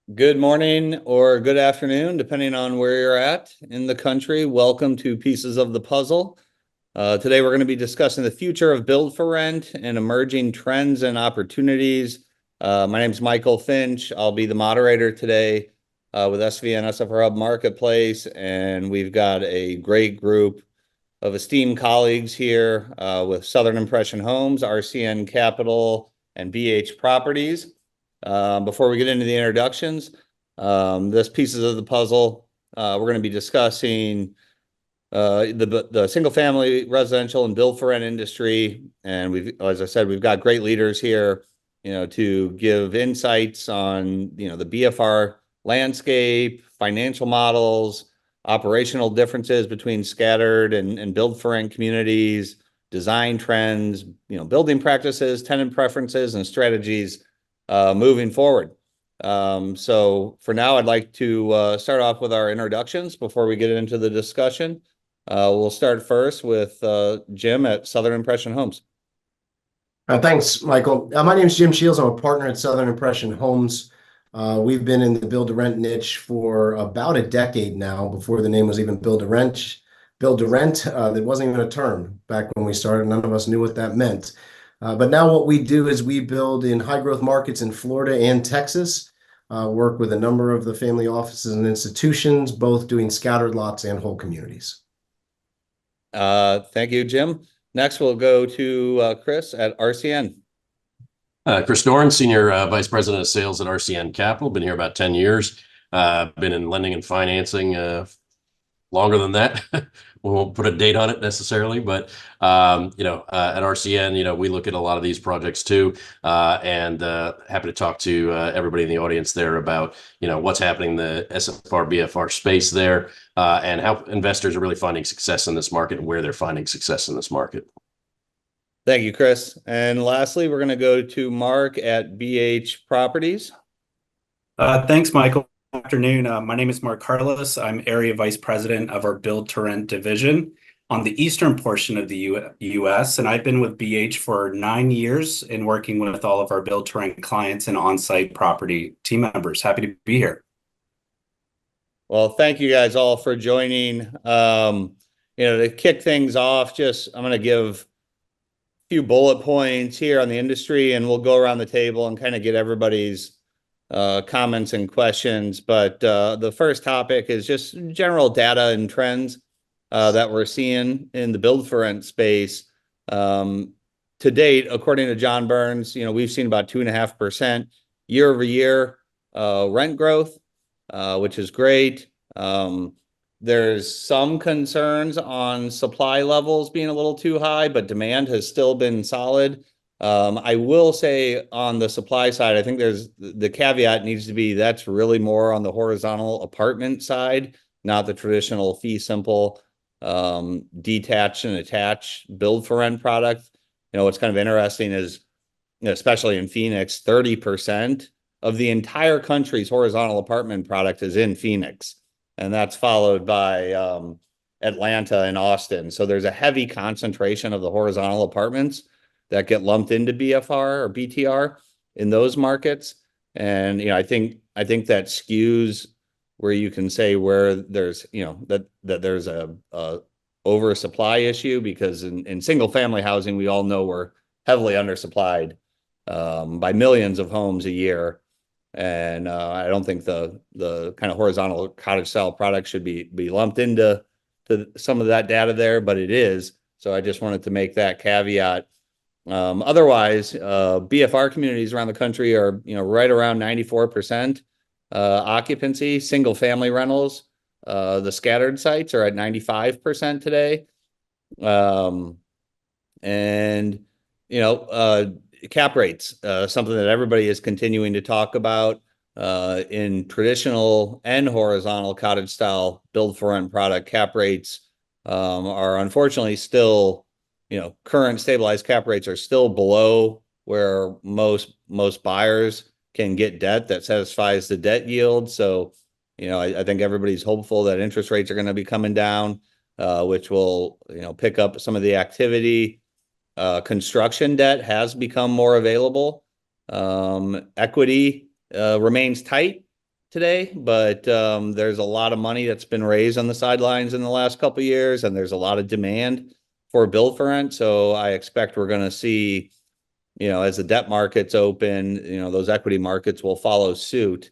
Good morning or good afternoon, depending on where you're at in the country. Welcome to Pieces of the Puzzle. Today, we're going to be discussing the future of build for rent and emerging trends and opportunities. My name is Michael Finch. I'll be the moderator today with SVN SFRhub Marketplace, and we've got a great group of esteemed colleagues here with Southern Impression Homes, RCN Capital, and BH Properties. Before we get into the introductions, this Pieces of the Puzzle, we're going to be discussing the single family residential and build for rent industry. And as I said, we've got great leaders here, to give insights on, the BFR landscape, financial models, operational differences between scattered and build for rent communities, design trends, building practices, tenant preferences, and strategies moving forward. So for now, I'd like to start off with our introductions before we get into the discussion. We'll start first with Jim at Southern Impression Homes. Thanks, Michael. My name is Jim Shields. I'm a partner at Southern Impression Homes. We've been in the build-to-rent niche for about a decade now, before the name was even build-to-rent. Build-to-rent, that wasn't even a term back when we started. None of us knew what that meant. But now what we do is we build in high-growth markets in Florida and Texas, work with a number of the family offices and institutions, both doing scattered lots and whole communities. Thank you, Jim. Next, we'll go to Chris at RCN. Chris Doran, Senior Vice President of Sales at RCN Capital. Been here about 10 years. Been in lending and financing longer than that. We won't put a date on it necessarily, but at RCN, we look at a lot of these projects too, and happy to talk to everybody in the audience there about what's happening in the SFR BFR space there, and how investors are really finding success in this market and where they're finding success in this market. Thank you, Chris. And lastly, we're going to go to Mark at BH Properties. Thanks, Michael. Afternoon. My name is Mark Carlos. I'm Area Vice President of our Build to Rent division on the eastern portion of the U.S., and I've been with BH for 9 years and working with all of our Build to Rent clients and on-site property team members. Happy to be here. Well, thank you guys all for joining. To kick things off, I'm going to give a few bullet points here on the industry, and we'll go around the table and kind of get everybody's comments and questions. But the first topic is just general data and trends that we're seeing in the build for rent space. To date, according to John Burns, we've seen about 2.5% year over year rent growth, which is great. There's some concerns on supply levels being a little too high, but demand has still been solid. I will say on the supply side, I think the caveat needs to be that's really more on the horizontal apartment side, not the traditional fee simple detached and attached build for rent product. What's kind of interesting is, especially in Phoenix, 30% of the entire country's horizontal apartment product is in Phoenix, and that's followed by Atlanta and Austin. So there's a heavy concentration of the horizontal apartments that get lumped into BFR or BTR in those markets. And, I think that skews where you can say where there's, that there's a oversupply issue, because in single family housing, we all know we're heavily undersupplied by millions of homes a year. And I don't think the kind of horizontal cottage style product should be lumped into some of that data there, but it is. So I just wanted to make that caveat. Otherwise, BFR communities around the country are, right around 94% occupancy. Single family rentals, the scattered sites are at 95% today. Cap rates, something that everybody is continuing to talk about in traditional and horizontal cottage style build for rent product. Cap rates are unfortunately still, current stabilized cap rates are still below where most buyers can get debt that satisfies the debt yield. So, I think everybody's hopeful that interest rates are going to be coming down, which will, pick up some of the activity. Construction debt has become more available. Equity remains tight, today, but there's a lot of money that's been raised on the sidelines in the last couple of years, and there's a lot of demand for build for rent. So I expect we're going to see, as the debt markets open, those equity markets will follow suit.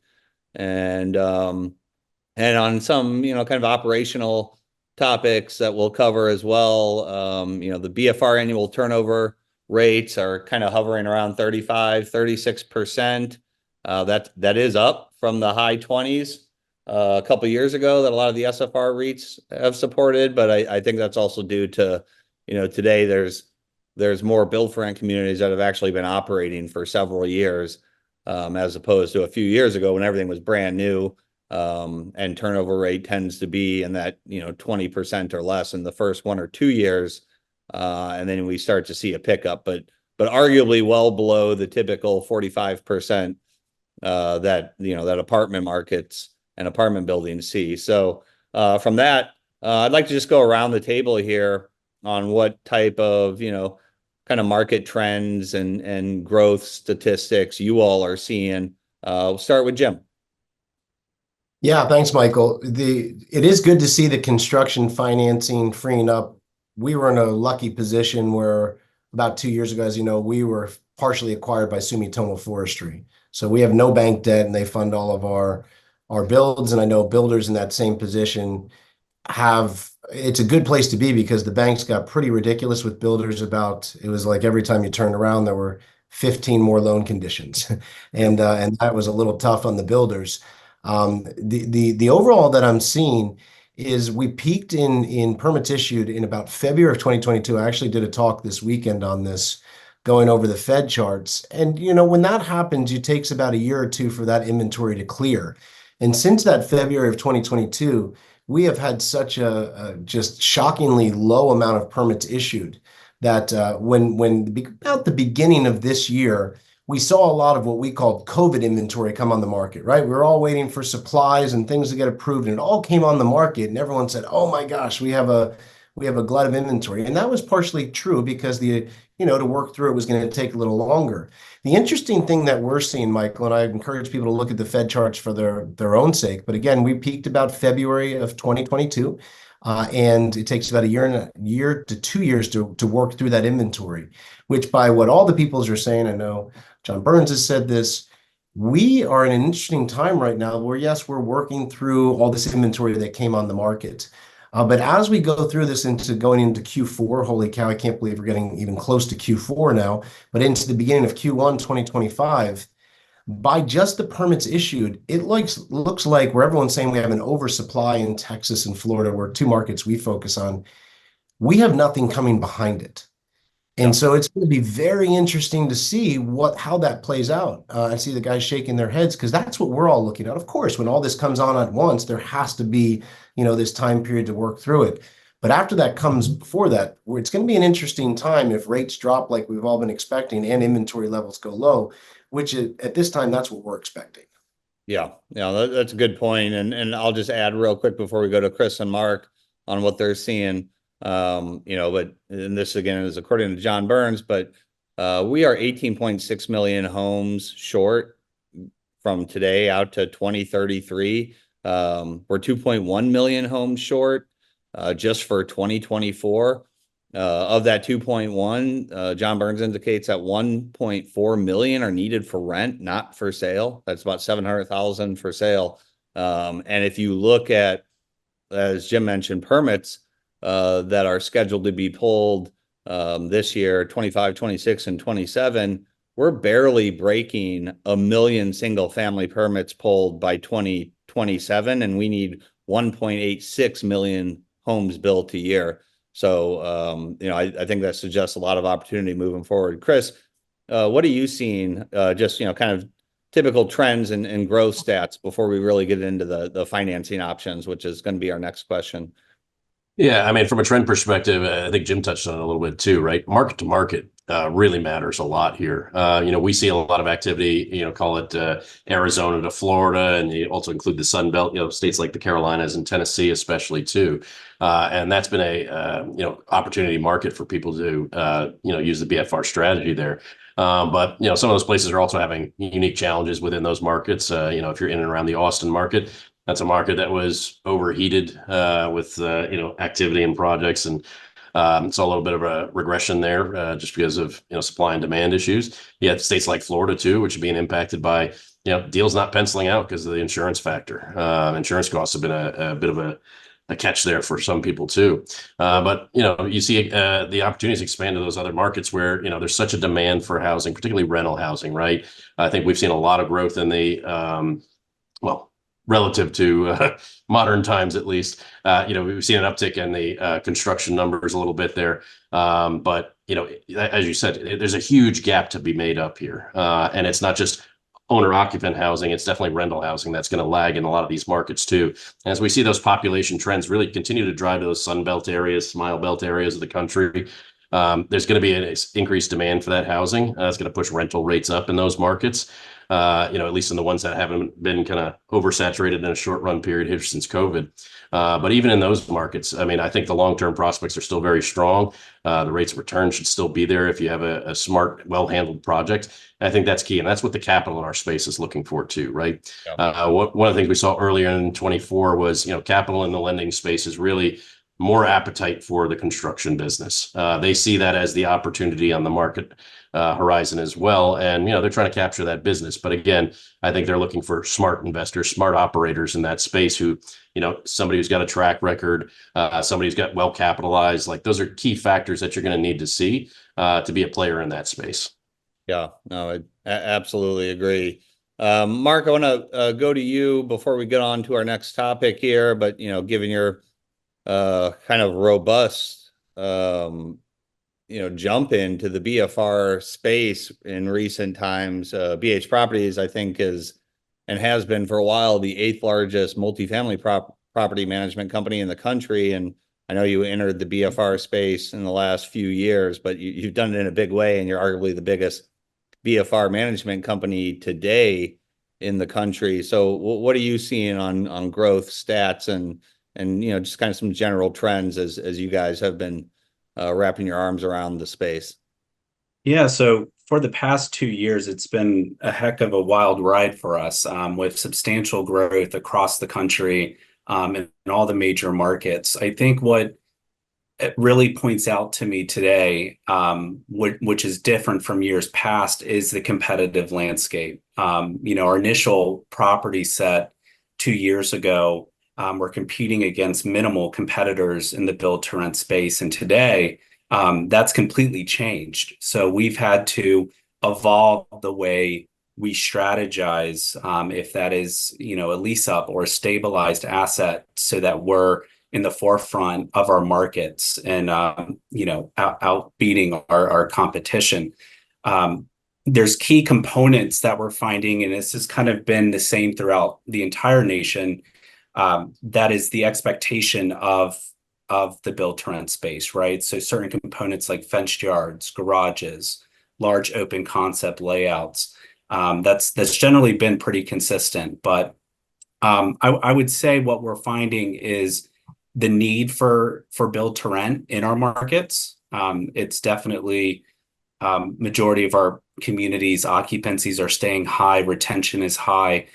And on some, kind of operational topics that we'll cover as well, the BFR annual turnover rates are kind of hovering around 35-36%. That is up from the high 20s a couple of years ago that a lot of the SFR REITs have supported. But I think that's also due to, today there's more build for rent communities that have actually been operating for several years, as opposed to a few years ago when everything was brand new. And turnover rate tends to be in that, 20% or less in the first 1 or 2 years. And then we start to see a pickup, but arguably well below the typical 45% that apartment markets and apartment buildings see. So from that, I'd like to just go around the table here on what type of, kind of market trends and growth statistics you all are seeing. We'll start with Jim. Yeah, thanks, Michael. It is good to see the construction financing freeing up. We were in a lucky position where about 2 years ago, as you know, we were partially acquired by Sumitomo Forestry. So we have no bank debt and they fund all of our builds. And I know builders in that same position it's a good place to be because the banks got pretty ridiculous with builders it was like every time you turned around, there were 15 more loan conditions. And that was a little tough on the builders. The overall that I'm seeing is we peaked in permits issued in about February of 2022. I actually did a talk this weekend on this, going over the Fed charts. And, when that happens, it takes about a year or two for that inventory to clear. And since that February of 2022, we have had such a just shockingly low amount of permits issued that about the beginning of this year, we saw a lot of what we called COVID inventory come on the market, right? We were all waiting for supplies and things to get approved, and it all came on the market, and everyone said, "Oh my gosh, we have a glut of inventory." And that was partially true because to work through it was going to take a little longer. The interesting thing that we're seeing, Michael, and I encourage people to look at the Fed charts for their own sake, but again, we peaked about February of 2022. And it takes about a year to 2 years to work through that inventory, which by what all the peoples are saying, I know John Burns has said this, we are in an interesting time right now where, yes, we're working through all this inventory that came on the market. But as we go through this going into Q4, holy cow, I can't believe we're getting even close to Q4 now, but into the beginning of Q1 2025, by just the permits issued, it looks like where everyone's saying we have an oversupply in Texas and Florida, where 2 markets we focus on, we have nothing coming behind it. And so it's going to be very interesting to see how that plays out. I see the guys shaking their heads because that's what we're all looking at. Of course, when all this comes on at once, there has to be, this time period to work through it. But after that comes before that, it's going to be an interesting time if rates drop like we've all been expecting and inventory levels go low, which at this time, that's what we're expecting. Yeah, that's a good point. And I'll just add real quick before we go to Chris and Mark on what they're seeing. But and this again is according to John Burns, but we are 18.6 million homes short from today out to 2033. We're 2.1 million homes short just for 2024. Of that 2.1, John Burns indicates that 1.4 million are needed for rent, not for sale. That's about 700,000 for sale. And if you look at, as Jim mentioned, permits that are scheduled to be pulled this year, 25, 26, and 27, we're barely breaking 1 million single family permits pulled by 2027, and we need 1.86 million homes built a year. So, I think that suggests a lot of opportunity moving forward. Chris, what are you seeing, just, kind of typical trends and growth stats before we really get into the financing options, which is going to be our next question? Yeah, I mean, from a trend perspective, I think Jim touched on it a little bit too, right? Market to market, really matters a lot here. We see a lot of activity, call it Arizona to Florida, and you also include the Sun Belt, states like the Carolinas and Tennessee, especially too. And that's been a, opportunity market for people to, use the BFR strategy there. But some of those places are also having unique challenges within those markets. If you're in and around the Austin market, that's a market that was overheated with activity and projects, and saw a little bit of a regression there just because of supply and demand issues. You had states like Florida too, which are being impacted by deals not penciling out because of the insurance factor. Insurance costs have been a bit of a catch there for some people too. But you see the opportunities expand to those other markets where there's such a demand for housing, particularly rental housing, right? I think we've seen a lot of growth in the relative to modern times, at least. We've seen an uptick in the construction numbers a little bit there. But as you said, there's a huge gap to be made up here. And it's not just owner occupant housing, it's definitely rental housing that's going to lag in a lot of these markets too. As we see those population trends really continue to drive to those Sun Belt areas, Smile Belt areas of the country, there's going to be an increased demand for that housing. It's going to push rental rates up in those markets. At least in the ones that haven't been kind of oversaturated in a short run period here since COVID. But even in those markets, I think the long-term prospects are still very strong. The rates of return should still be there if you have a smart, well-handled project. And I think that's key. And that's what the capital in our space is looking for too, right? Yeah. One of the things we saw earlier in 24 was, capital in the lending space is really more appetite for the construction business. They see that as the opportunity on the market horizon as well. And, they're trying to capture that business. But again, I think they're looking for smart investors, smart operators in that space who, somebody who's got a track record, somebody who's got well capitalized. Like those are key factors that you're going to need to see to be a player in that space. Yeah, no, I absolutely agree. Mark, I want to go to you before we get on to our next topic here. But, given your kind of robust jump into the BFR space in recent times, BH Properties, I think, is and has been for a while the 8th largest multifamily property management company in the country. And I know you entered the BFR space in the last few years, but you've done it in a big way, and you're arguably the biggest BFR management company today in the country. So what are you seeing on growth stats and just kind of some general trends as you guys have been wrapping your arms around the space? Yeah, so for the past 2 years, it's been a heck of a wild ride for us, with substantial growth across the country, in all the major markets. I think what it really points out to me today, which is different from years past, is the competitive landscape. Our initial property set 2 years ago, we're competing against minimal competitors in the build to rent space. And today, that's completely changed. So we've had to evolve the way we strategize, if that is, a lease up or a stabilized asset, so that we're in the forefront of our markets and, outbeating our competition. There's key components that we're finding, and this has kind of been the same throughout the entire nation. That is the expectation of the build to rent space, right? So certain components like fenced yards, garages, large open concept layouts, that's generally been pretty consistent. But I would say what we're finding is the need for build to rent in our markets. It's definitely majority of our communities' occupancies are staying high, retention is high,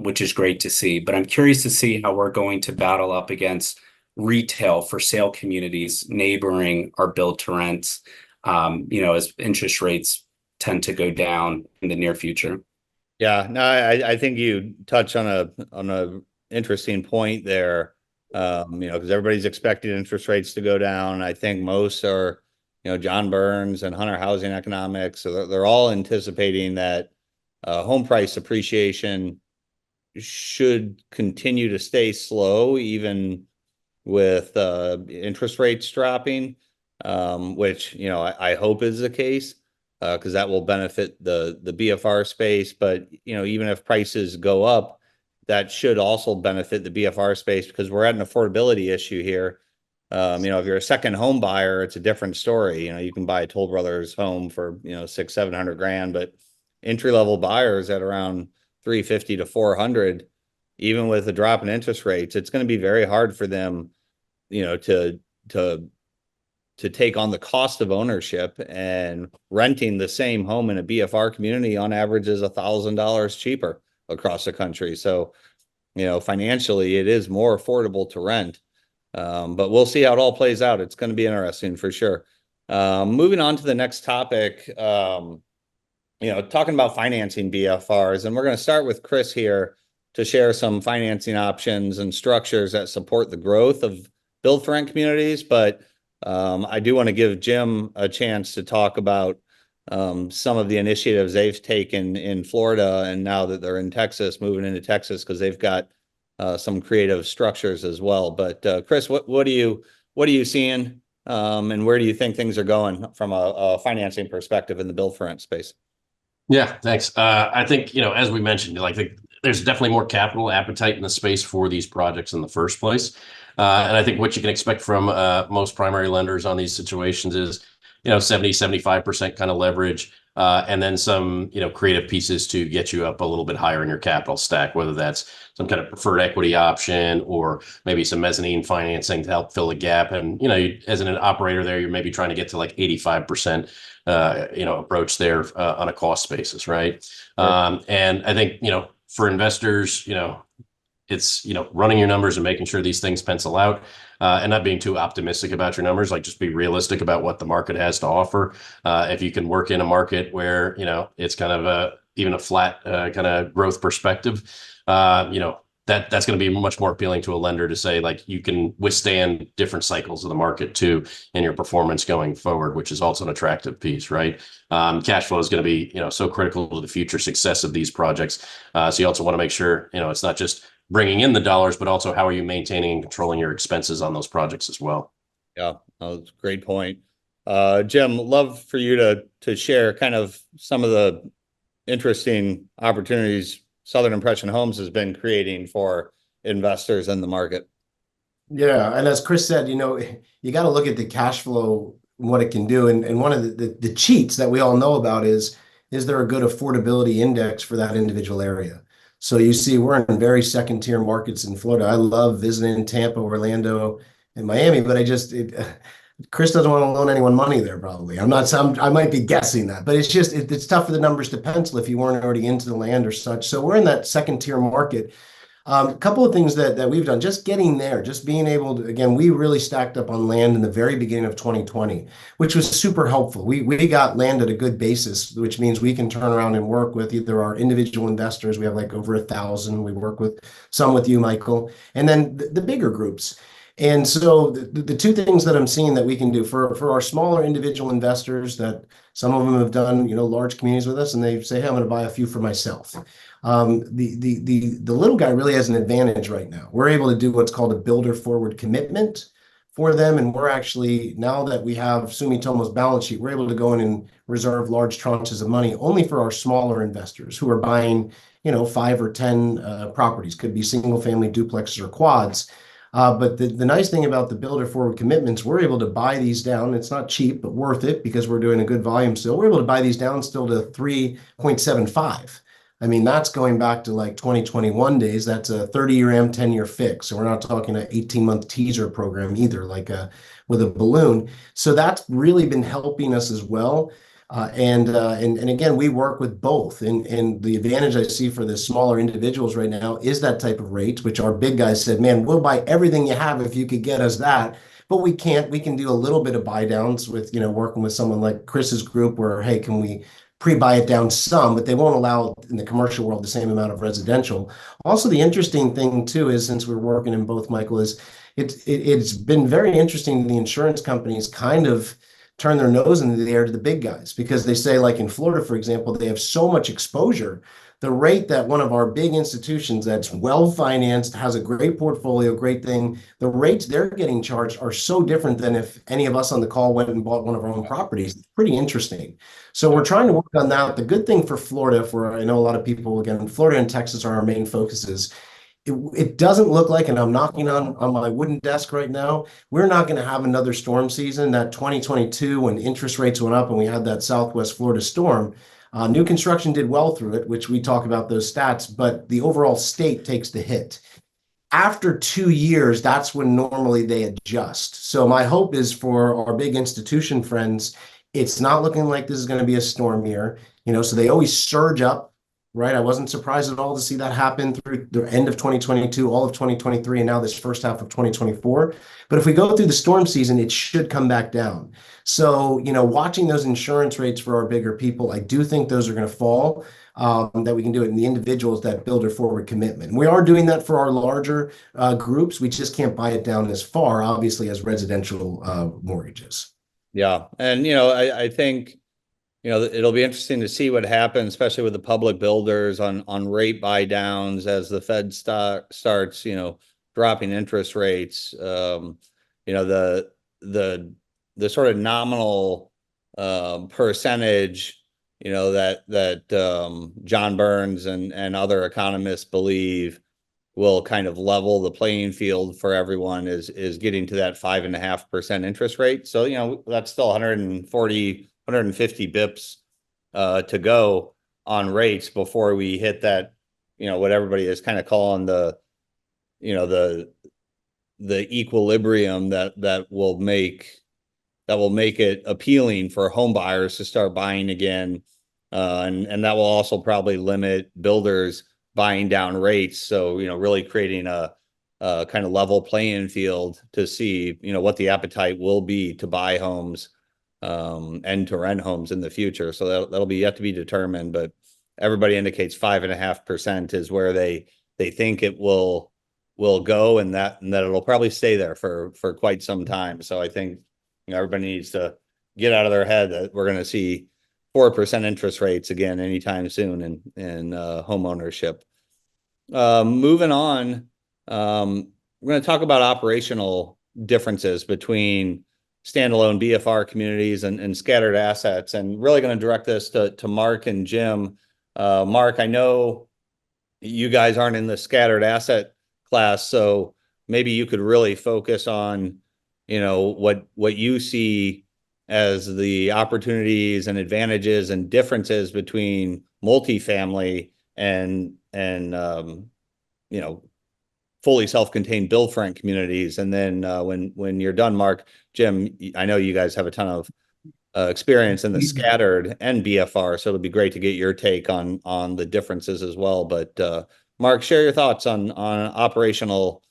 which is great to see. But I'm curious to see how we're going to battle up against retail for sale communities neighboring our build to rents, as interest rates tend to go down in the near future. Yeah, no, I think you touched on a interesting point there. Because everybody's expecting interest rates to go down. I think most are, John Burns and Hunter Housing Economics. So they're all anticipating that home price appreciation should continue to stay slow, even with interest rates dropping, which, I hope is the case, because that will benefit the BFR space. But, even if prices go up, that should also benefit the BFR space, because we're at an affordability issue here. If you're a second home buyer, it's a different story. You can buy a Toll Brothers home for, 600-700 grand, but entry-level buyers at around 350 to 400, even with a drop in interest rates, it's going to be very hard for them, to take on the cost of ownership, and renting the same home in a BFR community on average is $1,000 cheaper across the country. So, financially it is more affordable to rent. But we'll see how it all plays out. It's going to be interesting for sure. Moving on to the next topic, talking about financing BFRs, and we're going to start with Chris here to share some financing options and structures that support the growth of build for rent communities. But I do want to give Jim a chance to talk about some of the initiatives they've taken in Florida, and now that they're in Texas, moving into Texas, because they've got some creative structures as well. But Chris, what are you seeing, and where do you think things are going from a financing perspective in the build for rent space? Yeah, thanks. I think, as we mentioned, there's definitely more capital appetite in the space for these projects in the first place. And I think what you can expect from most primary lenders on these situations is, 70, 75% kind of leverage, and then some, creative pieces to get you up a little bit higher in your capital stack, whether that's some kind of preferred equity option or maybe some mezzanine financing to help fill a gap. And, as an operator there, you're maybe trying to get to like 85%, approach there on a cost basis, right? And I think, for investors, it's, running your numbers and making sure these things pencil out, and not being too optimistic about your numbers. Like, just be realistic about what the market has to offer. If you can work in a market where, it's kind of even a flat kind of growth perspective, that's going to be much more appealing to a lender to say, like, you can withstand different cycles of the market too in your performance going forward, which is also an attractive piece, right? Cash flow is going to be, so critical to the future success of these projects. So you also want to make sure, it's not just bringing in the dollars, but also how are you maintaining and controlling your expenses on those projects as well. Yeah, that's a great point. Jim, love for you to share kind of some of the interesting opportunities Southern Impression Homes has been creating for investors in the market. Yeah, and as Chris said, you got to look at the cash flow and what it can do. And one of the cheats that we all know about is there a good affordability index for that individual area? So you see, we're in very second tier markets in Florida. I love visiting Tampa, Orlando, and Miami, but Chris doesn't want to loan anyone money there, probably. I might be guessing that, but it's tough for the numbers to pencil if you weren't already into the land or such. So we're in that second tier market. A couple of things that we've done, just getting there, just being able to, again, we really stacked up on land in the very beginning of 2020, which was super helpful. We got land at a good basis, which means we can turn around and work with either our individual investors. We have like over 1,000. We work with some with you, Michael, and then the bigger groups. And so the two things that I'm seeing that we can do for our smaller individual investors, that some of them have done, large communities with us, and they say, hey, I'm going to buy a few for myself. The little guy really has an advantage right now. We're able to do what's called a builder forward commitment for them. And we're actually, now that we have Sumitomo's balance sheet, we're able to go in and reserve large tranches of money only for our smaller investors who are buying, 5 or 10 properties, could be single family duplexes or quads. But the nice thing about the builder forward commitments, we're able to buy these down. It's not cheap, but worth it because we're doing a good volume still. We're able to buy these down still to 3.75. I mean, that's going back to like 2021 days. That's a 30-year AM, 10-year fix. So we're not talking an 18-month teaser program either, like with a balloon. So that's really been helping us as well. And again, we work with both. And the advantage I see for the smaller individuals right now is that type of rate, which our big guys said, man, we'll buy everything you have if you could get us that. But we can't. We can do a little bit of buy downs with, working with someone like Chris's group where, hey, can we pre-buy it down some, but they won't allow in the commercial world the same amount of residential. Also, the interesting thing too is, since we're working in both, Michael, is it's been very interesting. The insurance companies kind of turn their nose into the air to the big guys because they say, like in Florida, for example, they have so much exposure. The rate that one of our big institutions that's well-financed, has a great portfolio, great thing, the rates they're getting charged are so different than if any of us on the call went and bought one of our own properties. It's pretty interesting. So we're trying to work on that. The good thing for Florida, I know a lot of people, again, Florida and Texas are our main focuses, it doesn't look like, and I'm knocking on my wooden desk right now, we're not going to have another storm season. That 2022, when interest rates went up and we had that Southwest Florida storm, new construction did well through it, which we talk about those stats, but the overall state takes the hit. After 2 years, that's when normally they adjust. So my hope is for our big institution friends, it's not looking like this is going to be a storm year. So they always surge up, right? I wasn't surprised at all to see that happen through the end of 2022, all of 2023, and now this first half of 2024. But if we go through the storm season, it should come back down. So, watching those insurance rates for our bigger people, I do think those are going to fall. That we can do it in the individuals that build their forward commitment. We are doing that for our larger groups. We just can't buy it down as far, obviously, as residential mortgages. Yeah. And, I think, it'll be interesting to see what happens, especially with the public builders on rate buy downs as the Fed starts, dropping interest rates. The sort of nominal percentage that John Burns and other economists believe will kind of level the playing field for everyone is getting to that 5.5% interest rate. So, that's still 140, 150 bips to go on rates before we hit that, what everybody is kind of calling the equilibrium that will make it appealing for home buyers to start buying again. And that will also probably limit builders buying down rates. So, really creating a kind of level playing field to see, what the appetite will be to buy homes and to rent homes in the future. So that'll be yet to be determined, but everybody indicates 5.5% is where they think it will go, and that it'll probably stay there for quite some time. So I think everybody needs to get out of their head that we're going to see 4% interest rates again anytime soon in home ownership. Moving on, we're going to talk about operational differences between standalone BFR communities and scattered assets, and really going to direct this to Mark and Jim. Mark, I know you guys aren't in the scattered asset class, so maybe you could really focus on what you see as the opportunities and advantages and differences between multifamily and fully self-contained build for rent communities. And then when you're done, Mark, Jim, I know you guys have a ton of experience in the scattered and BFR, so it'll be great to get your take on the differences as well. But Mark, share your thoughts on operational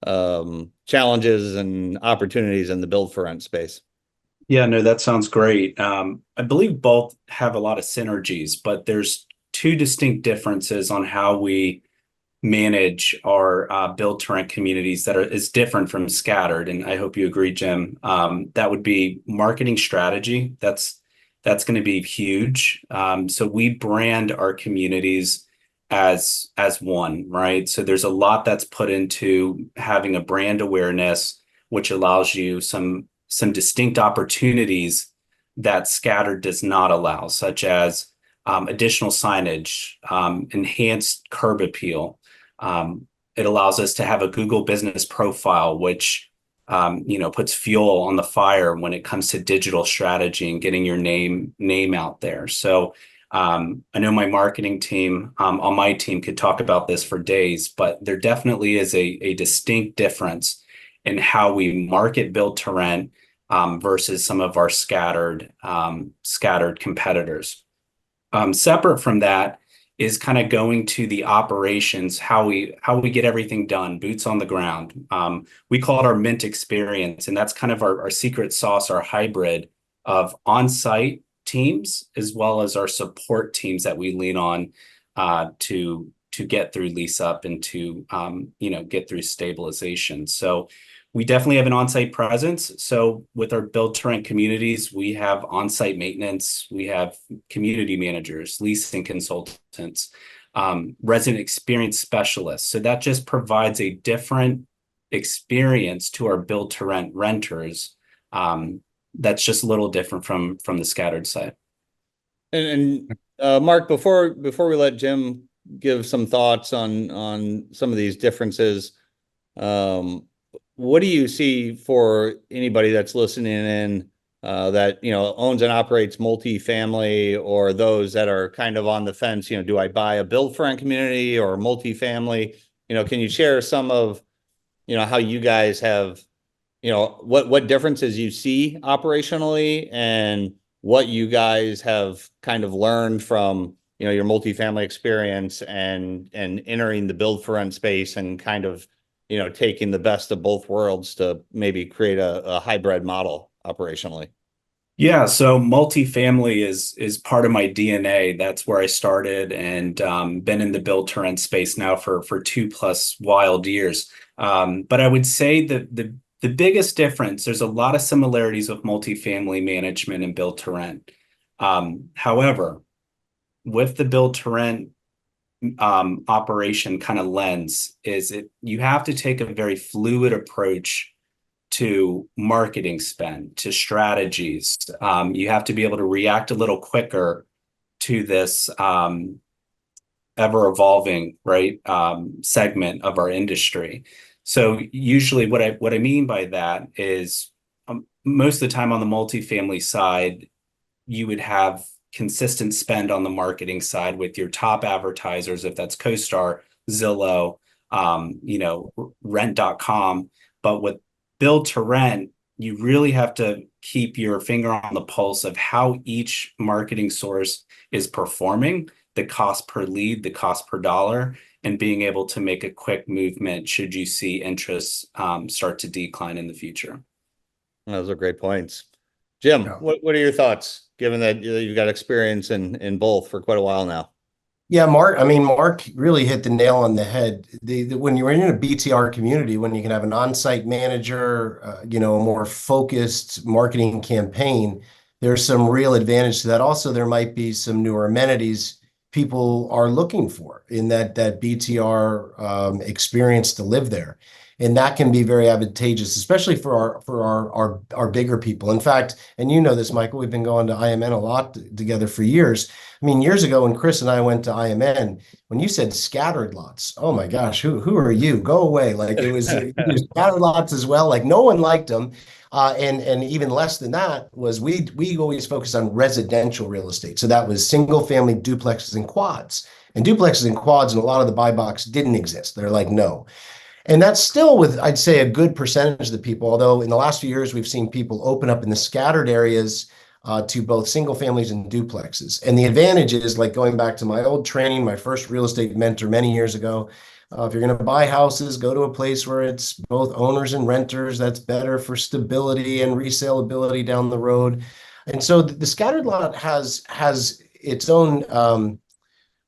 challenges and opportunities in the build for rent space. Yeah, no, that sounds great. I believe both have a lot of synergies, but there's two distinct differences on how we manage our build to rent communities that is different from scattered. And I hope you agree, Jim. That would be marketing strategy. That's going to be huge. So we brand our communities as one, right? So there's a lot that's put into having a brand awareness, which allows you some distinct opportunities that scattered does not allow, such as additional signage, enhanced curb appeal. It allows us to have a Google business profile, which puts fuel on the fire when it comes to digital strategy and getting your name out there. So I know my marketing team on my team could talk about this for days, but there definitely is a distinct difference in how we market build to rent versus some of our scattered competitors. Separate from that is kind of going to the operations, how we get everything done, boots on the ground. We call it our Mint experience, and that's kind of our secret sauce, our hybrid of on-site teams as well as our support teams that we lean on to get through lease up and to get through stabilization. So we definitely have an on-site presence. So with our build to rent communities, we have on-site maintenance, we have community managers, leasing consultants, resident experience specialists. So that just provides a different experience to our build to rent renters. That's just a little different from the scattered side. And Mark, before we let Jim give some thoughts on some of these differences. What do you see for anybody that's listening in that owns and operates multifamily, or those that are kind of on the fence? Do I buy a build for rent community or multifamily? Can you share some of how you guys have what differences you see operationally, and what you guys have kind of learned from your multifamily experience and entering the build for rent space, and kind of taking the best of both worlds to maybe create a hybrid model operationally? Yeah, so multifamily is part of my DNA. That's where I started, and been in the build to rent space now for 2+ wild years. But I would say that the biggest difference, there's a lot of similarities with multifamily management and build to rent. However, with the build to rent operation kind of lens, you have to take a very fluid approach to marketing spend, to strategies. You have to be able to react a little quicker to this ever evolving, right, segment of our industry. So usually what I mean by that is, most of the time on the multifamily side, you would have consistent spend on the marketing side with your top advertisers, if that's CoStar, Zillow, rent.com. But with build to rent, you really have to keep your finger on the pulse of how each marketing source is performing, the cost per lead, the cost per dollar, and being able to make a quick movement should you see interest start to decline in the future. Those are great points. Jim, Yeah. what are your thoughts, given that you've got experience in both for quite a while now? Yeah, Mark really hit the nail on the head. When you're in a BTR community, when you can have an on-site manager, a more focused marketing campaign, there's some real advantage to that. Also, there might be some newer amenities people are looking for in that BTR experience to live there. And that can be very advantageous, especially for our bigger people. In fact, and you know this, Michael, we've been going to IMN a lot together for years. I mean, years ago when Chris and I went to IMN, when you said scattered lots, oh my gosh, who are you? Go away. Like it was scattered lots as well. Like no one liked them. And even less than that was we always focused on residential real estate. So that was single family duplexes and quads. And duplexes and quads and a lot of the buy box didn't exist. They're like, no. And that's still with, I'd say, a good percentage of the people, although in the last few years, we've seen people open up in the scattered areas to both single families and duplexes. And the advantage is, like going back to my old training, my first real estate mentor many years ago, if you're going to buy houses, go to a place where it's both owners and renters. That's better for stability and resaleability down the road. And so the scattered lot has its own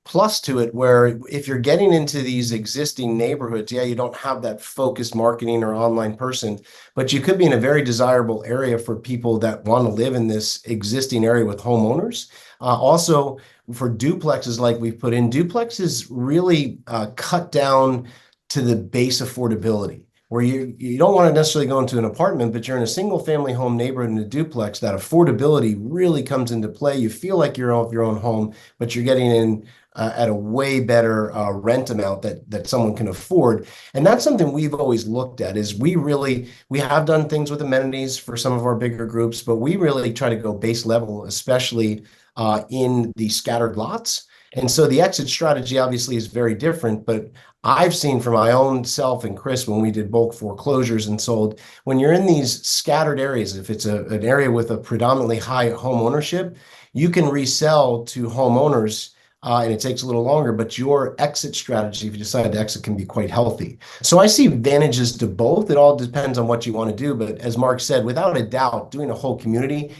plus to it, where if you're getting into these existing neighborhoods, yeah, you don't have that focused marketing or online person, but you could be in a very desirable area for people that want to live in this existing area with homeowners. Also, for duplexes, like we've put in, duplexes really cut down to the base affordability, where you don't want to necessarily go into an apartment, but you're in a single family home neighborhood in a duplex. That affordability really comes into play. You feel like you're of your own home, but you're getting in at a way better rent amount that someone can afford. And that's something we've always looked at, is we have done things with amenities for some of our bigger groups, but we really try to go base level, especially in the scattered lots. And so the exit strategy obviously is very different, but I've seen for my own self and Chris, when we did bulk foreclosures and sold, when you're in these scattered areas, if it's an area with a predominantly high home ownership, you can resell to homeowners. And it takes a little longer, but your exit strategy, if you decide to exit, can be quite healthy. So I see advantages to both. It all depends on what you want to do. But as Mark said, without a doubt, doing a whole community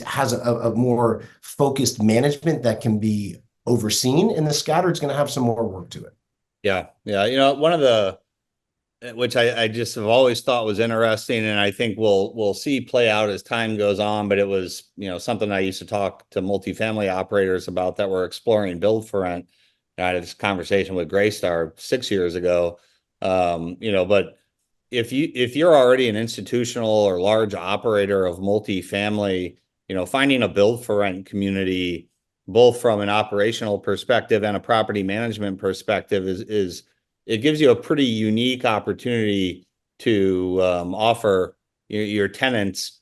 has a more focused management that can be overseen, and the scattered is going to have some more work to it. Yeah. One of the, which I just have always thought was interesting, and I think we'll see play out as time goes on, but it was, something I used to talk to multifamily operators about that were exploring build for rent. I had this conversation with Graystar 6 years ago. But if you're already an institutional or large operator of multifamily, finding a build for rent community both from an operational perspective and a property management perspective, is it gives you a pretty unique opportunity to offer your tenants,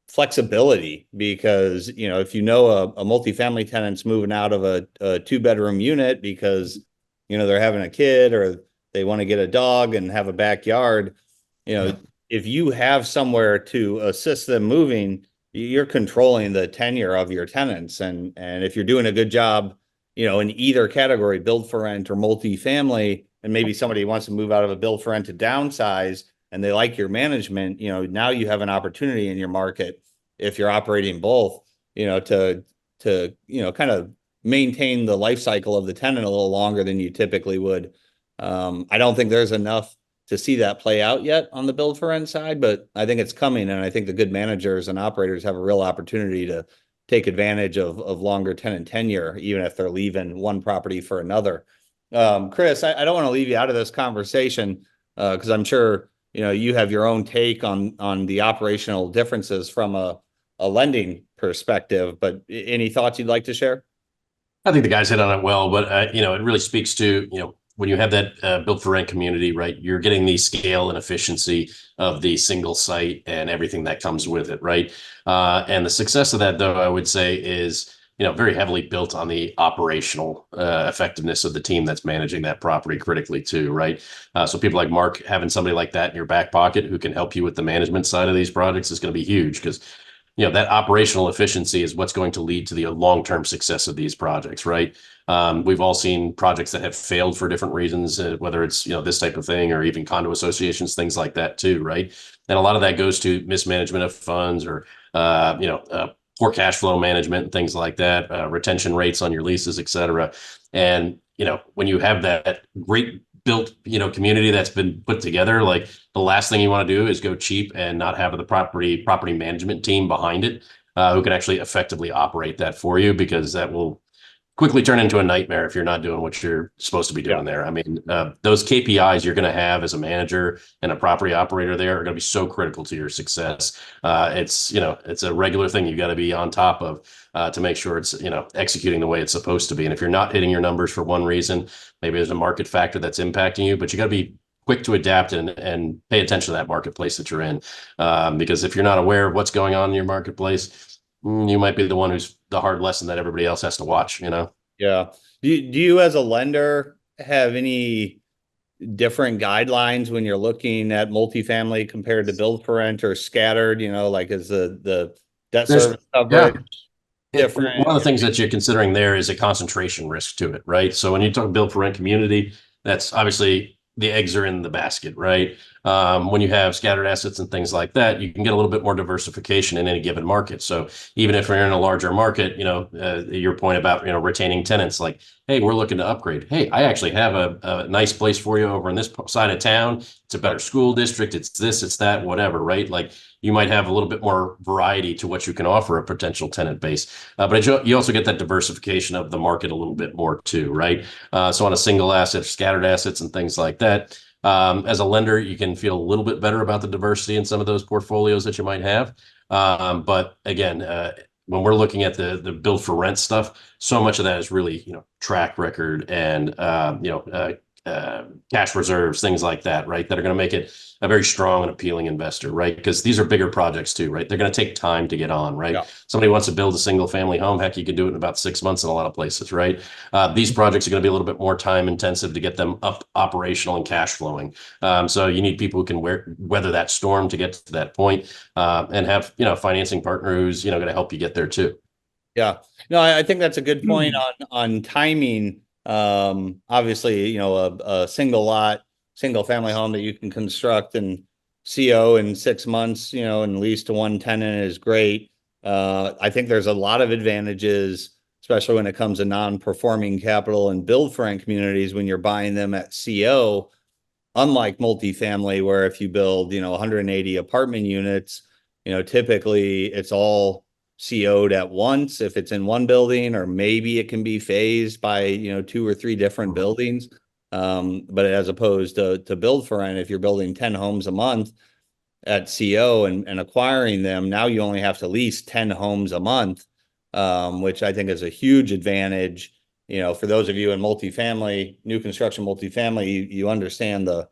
flexibility, because, if a multifamily tenant's moving out of a 2-bedroom unit because, they're having a kid or they want to get a dog and have a backyard, if you have somewhere to assist them moving, you're controlling the tenure of your tenants. And if you're doing a good job, in either category, build for rent or multifamily, and maybe somebody wants to move out of a build for rent to downsize and they like your management, now you have an opportunity in your market, if you're operating both, to kind of maintain the life cycle of the tenant a little longer than you typically would. I don't think there's enough to see that play out yet on the build for rent side, but I think it's coming. And I think the good managers and operators have a real opportunity to take advantage of longer tenant tenure, even if they're leaving one property for another. Chris, I don't want to leave you out of this conversation, because I'm sure, you have your own take on the operational differences from a lending perspective, but any thoughts you'd like to share? I think the guys hit on it well, but it really speaks to, when you have that built for rent community, right, you're getting the scale and efficiency of the single site and everything that comes with it, right? And the success of that, though, I would say is, very heavily built on the operational effectiveness of the team that's managing that property critically too, right? So people like Mark, having somebody like that in your back pocket who can help you with the management side of these projects is going to be huge, because that operational efficiency is what's going to lead to the long-term success of these projects, right? We've all seen projects that have failed for different reasons, whether it's, this type of thing or even condo associations, things like that too, right? And a lot of that goes to mismanagement of funds or, poor cash flow management and things like that, retention rates on your leases, et cetera. And, when you have that great built, community that's been put together, like the last thing you want to do is go cheap and not have the property management team behind it, who can actually effectively operate that for you, because that will quickly turn into a nightmare if you're not doing what you're supposed to be doing there. I mean, those KPIs you're going to have as a manager and a property operator there are going to be so critical to your success. It's a regular thing you got to be on top of to make sure it's, executing the way it's supposed to be. And if you're not hitting your numbers for one reason, maybe there's a market factor that's impacting you, but you got to be quick to adapt and pay attention to that marketplace that you're in. Because if you're not aware of what's going on in your marketplace, you might be the one who's the hard lesson that everybody else has to watch, Yeah. Do you as a lender have any different guidelines when you're looking at multifamily compared to build for rent or scattered, like is the debt service coverage different? One of the things that you're considering there is a concentration risk to it, right? So when you talk build for rent community, that's obviously the eggs are in the basket, right? When you have scattered assets and things like that, you can get a little bit more diversification in any given market. So even if you're in a larger market, your point about, retaining tenants, like, hey, we're looking to upgrade. Hey, I actually have a nice place for you over in this side of town. It's a better school district. It's this, it's that, whatever, right? Like you might have a little bit more variety to what you can offer a potential tenant base. But you also get that diversification of the market a little bit more too, right? So on a single asset, scattered assets and things like that, as a lender, you can feel a little bit better about the diversity in some of those portfolios that you might have. But again, when we're looking at the build for rent stuff, so much of that is really, track record and, cash reserves, things like that, right? That are going to make it a very strong and appealing investor, right? Because these are bigger projects too, right? They're going to take time to get on, right? Yeah. Somebody wants to build a single family home. Heck, you can do it in about 6 months in a lot of places, right? These projects are going to be a little bit more time intensive to get them up operational and cash flowing. So you need people who can weather that storm to get to that point, and have, financing partner who's, going to help you get there too. Yeah, no, I think that's a good point on timing. Obviously, a single family home that you can construct and CO in 6 months, and lease to one tenant is great. I think there's a lot of advantages, especially when it comes to non-performing capital and build for rent communities when you're buying them at CO, unlike multifamily, where if you build, 180 apartment units, typically it's all CO'd at once if it's in one building, or maybe it can be phased by 2 or 3 different buildings. But as opposed to build for rent, if you're building 10 homes a month at CO and acquiring them, now you only have to lease 10 homes a month. which I think is a huge advantage. For those of you in multifamily, new construction multifamily, you understand the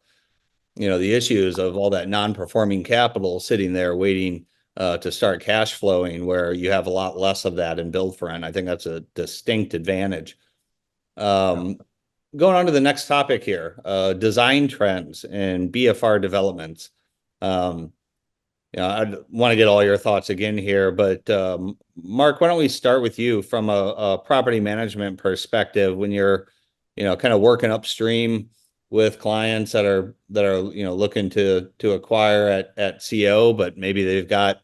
issues of all that non-performing capital sitting there waiting to start cash flowing, where you have a lot less of that in build for rent. I think that's a distinct advantage. Going on to the next topic here, design trends and BFR developments. I want to get all your thoughts again here, but Mark, why don't we start with you from a property management perspective when you're, kind of working upstream with clients that are looking to acquire at CO, but maybe they've got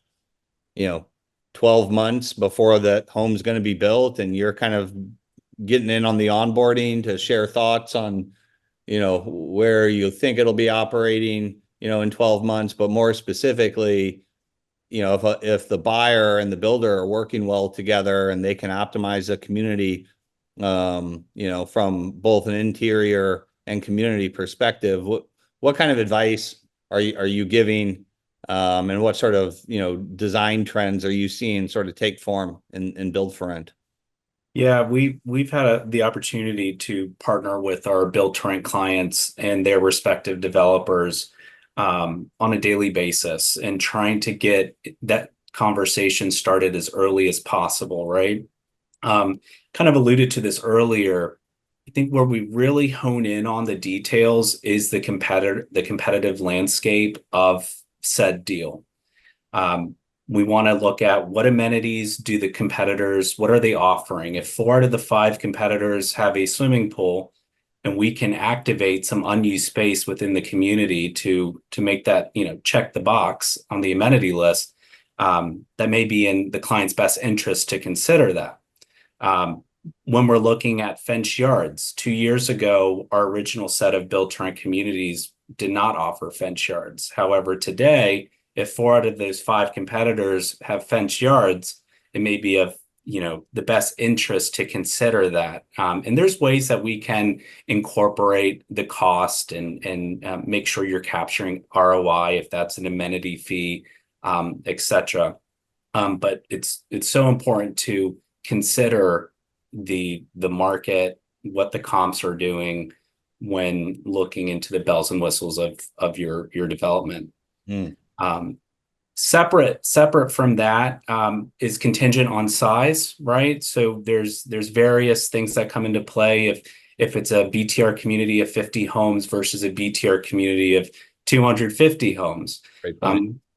12 months before that home's going to be built, and you're kind of getting in on the onboarding to share thoughts on where you think it'll be operating in 12 months, but more specifically, if the buyer and the builder are working well together and they can optimize the community, from both an interior and community perspective, what kind of advice are you giving, and what sort of design trends are you seeing sort of take form in build for rent? Yeah, we've had the opportunity to partner with our build to rent clients and their respective developers on a daily basis, and trying to get that conversation started as early as possible, right? Kind of alluded to this earlier. I think where we really hone in on the details is the competitive landscape of said deal. We want to look at what amenities do the competitors, what are they offering? If 4 out of the 5 competitors have a swimming pool, and we can activate some unused space within the community to make that, check the box on the amenity list, that may be in the client's best interest to consider that. When we're looking at fenced yards, 2 years ago, our original set of build to rent communities did not offer fenced yards. However, today, if 4 out of those 5 competitors have fenced yards, it may be of the best interest to consider that. And there's ways that we can incorporate the cost and make sure you're capturing ROI, if that's an amenity fee, etc. But it's so important to consider the market, what the comps are doing when looking into the bells and whistles of your development. Separate from that is contingent on size, right? So there's various things that come into play if it's a BTR community of 50 homes versus a BTR community of 250 homes.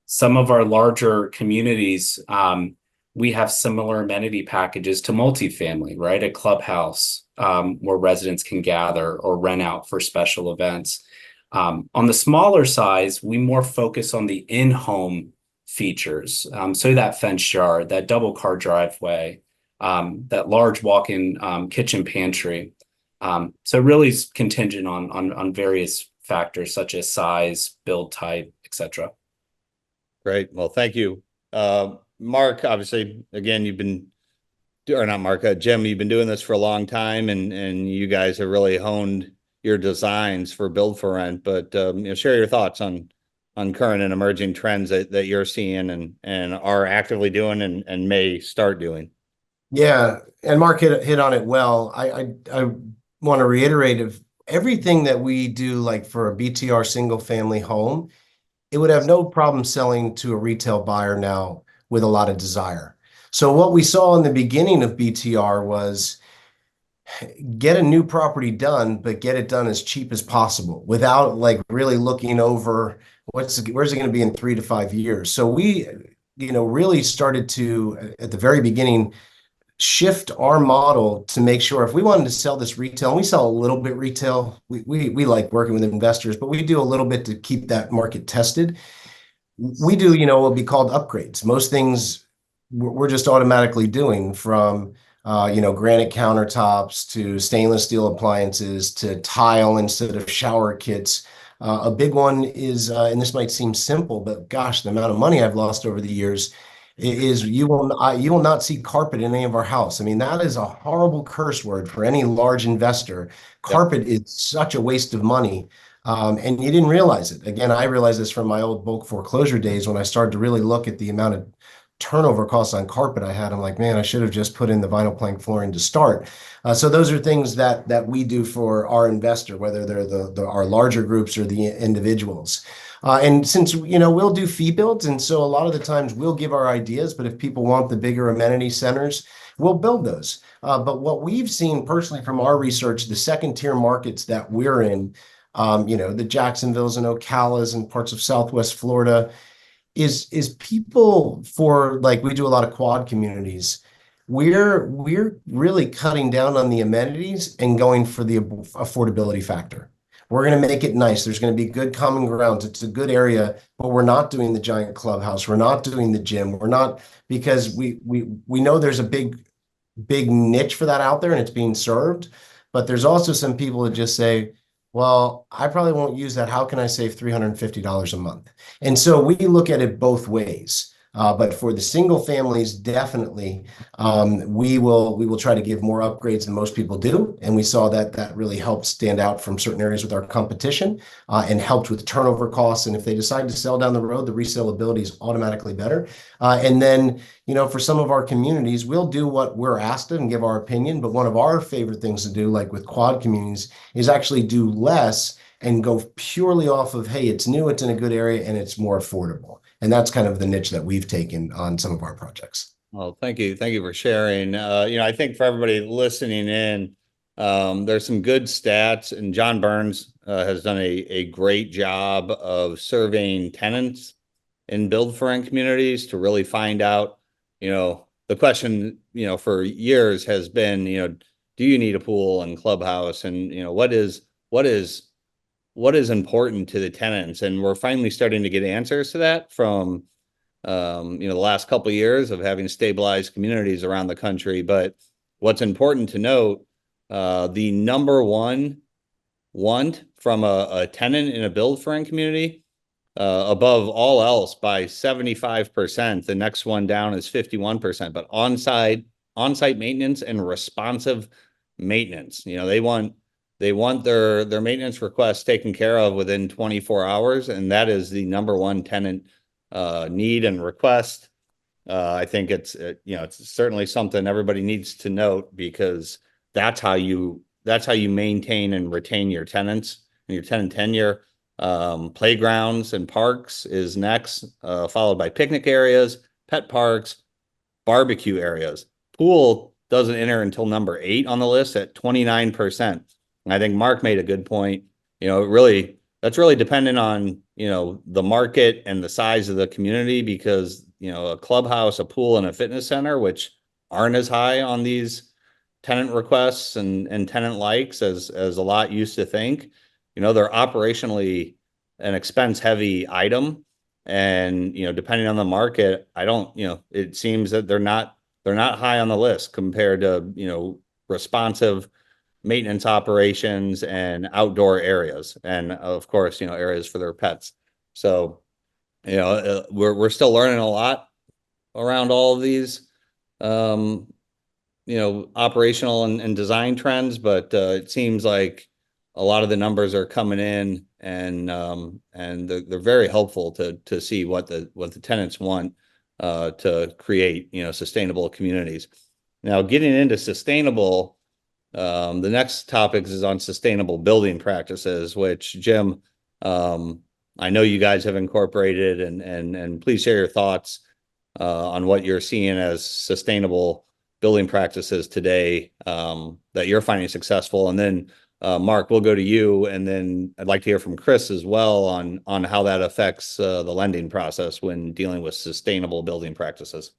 Some of our larger communities, we have similar amenity packages to multifamily, right? A clubhouse where residents can gather or rent out for special events. On the smaller size, we more focus on the in-home features. So that fenced yard, that double car driveway, that large walk-in kitchen pantry. So really is contingent on various factors such as size, build type, etc. Great. Well, thank you. Mark, obviously, again, Jim, you've been doing this for a long time, and you guys have really honed your designs for build for rent, but share your thoughts on current and emerging trends that you're seeing and are actively doing and may start doing. Yeah, and Mark hit on it well. I want to reiterate, of everything that we do, like for a BTR single family home, it would have no problem selling to a retail buyer now with a lot of desire. So what we saw in the beginning of BTR was get a new property done, but get it done as cheap as possible without like really looking over where's it going to be in 3 to 5 years. So we, really started to, at the very beginning, shift our model to make sure if we wanted to sell this retail, and we sell a little bit retail, we like working with investors, but we do a little bit to keep that market tested. We do, what would be called upgrades. Most things we're just automatically doing, from granite countertops to stainless steel appliances to tile instead of shower kits. A big one is, and this might seem simple, but gosh, the amount of money I've lost over the years is you will not see carpet in any of our house. I mean, that is a horrible curse word for any large investor. Carpet is such a waste of money. And you didn't realize it. Again, I realized this from my old bulk foreclosure days when I started to really look at the amount of turnover costs on carpet I had. I'm like, man, I should have just put in the vinyl plank flooring to start. So those are things that we do for our investor, whether they're our larger groups or the individuals. And since, we'll do fee builds, and so a lot of the times we'll give our ideas, but if people want the bigger amenity centers, we'll build those. But what we've seen personally from our research, the second tier markets that we're in, the Jacksonvilles and Ocalas and parts of Southwest Florida, is people for, like, we do a lot of quad communities. We're really cutting down on the amenities and going for the affordability factor. We're going to make it nice. There's going to be good common grounds. It's a good area, but we're not doing the giant clubhouse. We're not doing the gym. We're not, because we know there's a big niche for that out there and it's being served. But there's also some people that just say, well, I probably won't use that. How can I save $350 a month? And so we look at it both ways. But for the single families, definitely, we will try to give more upgrades than most people do. And we saw that really helped stand out from certain areas with our competition, and helped with turnover costs. And if they decide to sell down the road, the resellability is automatically better. And then, for some of our communities, we'll do what we're asked and give our opinion. But one of our favorite things to do, like with quad communities, is actually do less and go purely off of, hey, it's new, it's in a good area, and it's more affordable. And that's kind of the niche that we've taken on some of our projects. Well, thank you. Thank you for sharing. I think for everybody listening in, there's some good stats, and John Burns has done a great job of surveying tenants in build for rent communities to really find out, the question, for years has been, do you need a pool and clubhouse? And, what is important to the tenants? And we're finally starting to get answers to that from, the last couple of years of having stabilized communities around the country. But what's important to note, the number one want from a tenant in a build for rent community, above all else by 75%. The next one down is 51%, but on-site maintenance and responsive maintenance. They want their maintenance requests taken care of within 24 hours, and that is the number one tenant need and request. I think it's certainly something everybody needs to note, because that's how you maintain and retain your tenants and your tenant tenure. Playgrounds and parks is next, followed by picnic areas, pet parks, barbecue areas. Pool doesn't enter until number 8 on the list at 29%. And I think Mark made a good point. That's really dependent on, the market and the size of the community, because, a clubhouse, a pool, and a fitness center, which aren't as high on these tenant requests and tenant likes as a lot used to think, they're operationally an expense heavy item. And, depending on the market, it seems that they're not high on the list compared to, responsive maintenance operations and outdoor areas, and of course, areas for their pets. So, we're still learning a lot around all of these, operational and design trends, but it seems like a lot of the numbers are coming in, and they're very helpful to see what the tenants want to create, sustainable communities. Now, getting into sustainable. The next topic is on sustainable building practices, which, Jim, I know you guys have incorporated, and please share your thoughts on what you're seeing as sustainable building practices today, that you're finding successful. And then, Mark, we'll go to you, and then I'd like to hear from Chris as well on how that affects the lending process when dealing with sustainable building practices.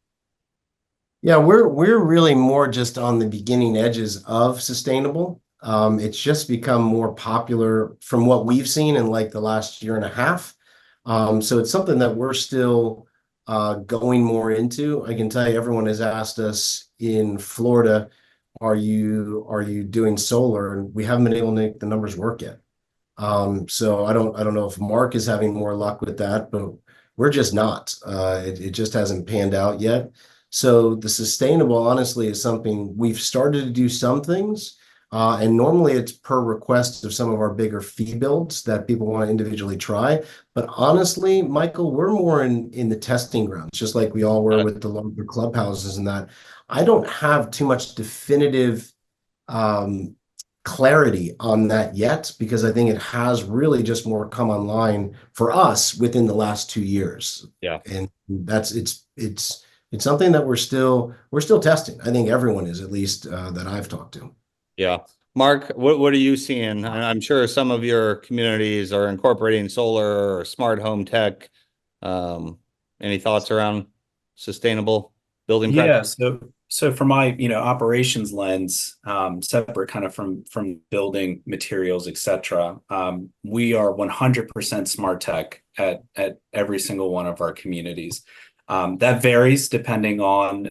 Yeah, we're really more just on the beginning edges of sustainable. It's just become more popular from what we've seen in like the last year and a half. So it's something that we're still going more into. I can tell you, everyone has asked us in Florida, are you doing solar? And we haven't been able to make the numbers work yet. So I don't know if Mark is having more luck with that, but we're just not. It just hasn't panned out yet. So the sustainable, honestly, is something we've started to do some things, And normally it's per request of some of our bigger fee builds that people want to individually try. But honestly, Michael, we're more in the testing grounds, just like we all were with the larger clubhouses and that. I don't have too much definitive clarity on that yet, because I think it has really just more come online for us within the last 2 years. Yeah. And it's something that we're still testing. I think everyone is, at least that I've talked to. Yeah. Mark, what are you seeing? I'm sure some of your communities are incorporating solar or smart home tech. Any thoughts around sustainable building practices? Yeah, so from my operations lens, separate kind of from building materials, etc. We are 100% smart tech at every single one of our communities. That varies depending on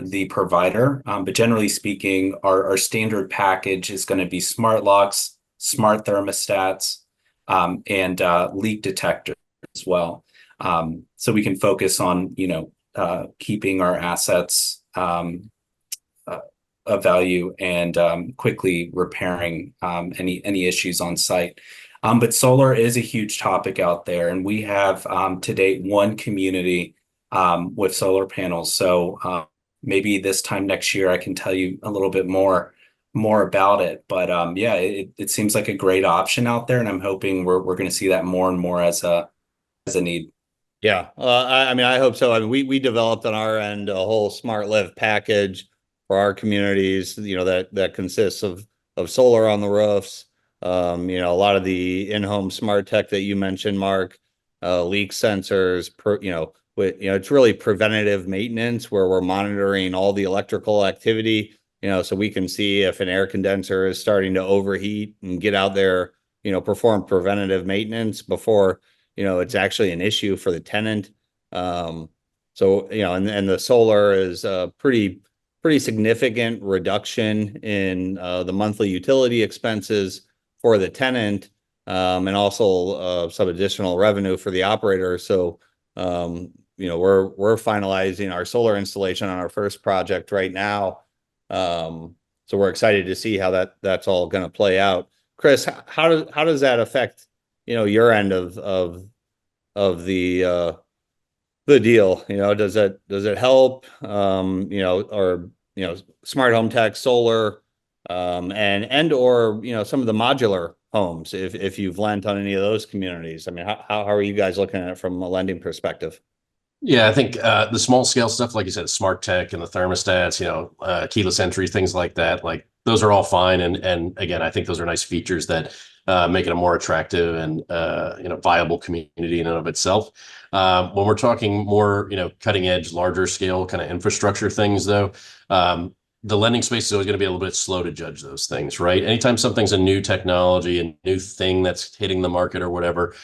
the provider, but generally speaking, our standard package is going to be smart locks, smart thermostats, and leak detectors as well. So we can focus on keeping our assets of value and quickly repairing any issues on site. But solar is a huge topic out there, and we have to date one community with solar panels. So maybe this time next year I can tell you a little bit more about it. But yeah, it seems like a great option out there, and I'm hoping we're going to see that more and more as a need. Yeah, I mean, I hope so. I mean, we developed on our end a whole smart live package for our communities, that consists of solar on the roofs, a lot of the in-home smart tech that you mentioned, Mark, leak sensors, it's really preventative maintenance where we're monitoring all the electrical activity, so we can see if an air condenser is starting to overheat and get out there, perform preventative maintenance before it's actually an issue for the tenant. So, and the solar is a pretty significant reduction in the monthly utility expenses for the tenant, and also some additional revenue for the operator. So, we're finalizing our solar installation on our first project right now. So we're excited to see how that's all going to play out. Chris, how does that affect your end of the deal? Does it help? Or smart home tech, solar, and/or some of the modular homes, if you've lent on any of those communities. I mean, how are you guys looking at it from a lending perspective? Yeah, I think the small scale stuff, like you said, smart tech and the thermostats, keyless entry, things like that, like those are all fine. And again, I think those are nice features that make it a more attractive and viable community in and of itself. When we're talking more, cutting edge, larger scale kind of infrastructure things, though, the lending space is always going to be a little bit slow to judge those things, right? Anytime something's a new technology, a new thing that's hitting the market or whatever,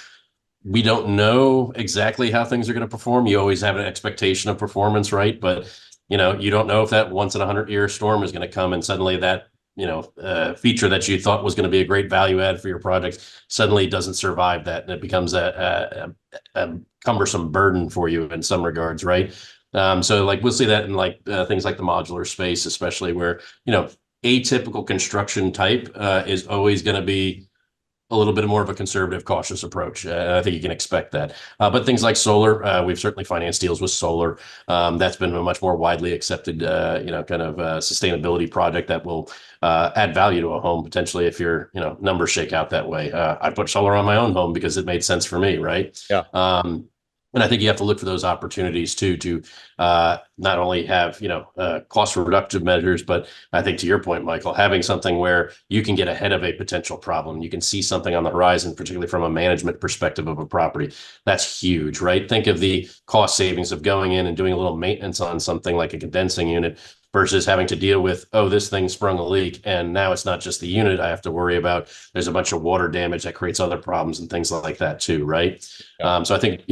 we don't know exactly how things are going to perform. You always have an expectation of performance, right? But you don't know if that once in 100-year storm is going to come and suddenly that feature that you thought was going to be a great value add for your project suddenly doesn't survive that, and it becomes a cumbersome burden for you in some regards, right? So like we'll see that in like things like the modular space, especially where atypical construction type is always going to be a little bit more of a conservative, cautious approach. I think you can expect that. But things like solar, we've certainly financed deals with solar. That's been a much more widely accepted, kind of sustainability project that will add value to a home potentially if your, numbers shake out that way. I put solar on my own home because it made sense for me, right? Yeah. And I think you have to look for those opportunities too, to not only have, cost reductive measures, but I think to your point, Michael, having something where you can get ahead of a potential problem. You can see something on the horizon, particularly from a management perspective of a property. That's huge, right? Think of the cost savings of going in and doing a little maintenance on something like a condensing unit versus having to deal with, oh, this thing sprung a leak. And now it's not just the unit I have to worry about. There's a bunch of water damage that creates other problems and things like that too, right? Yeah. So I think,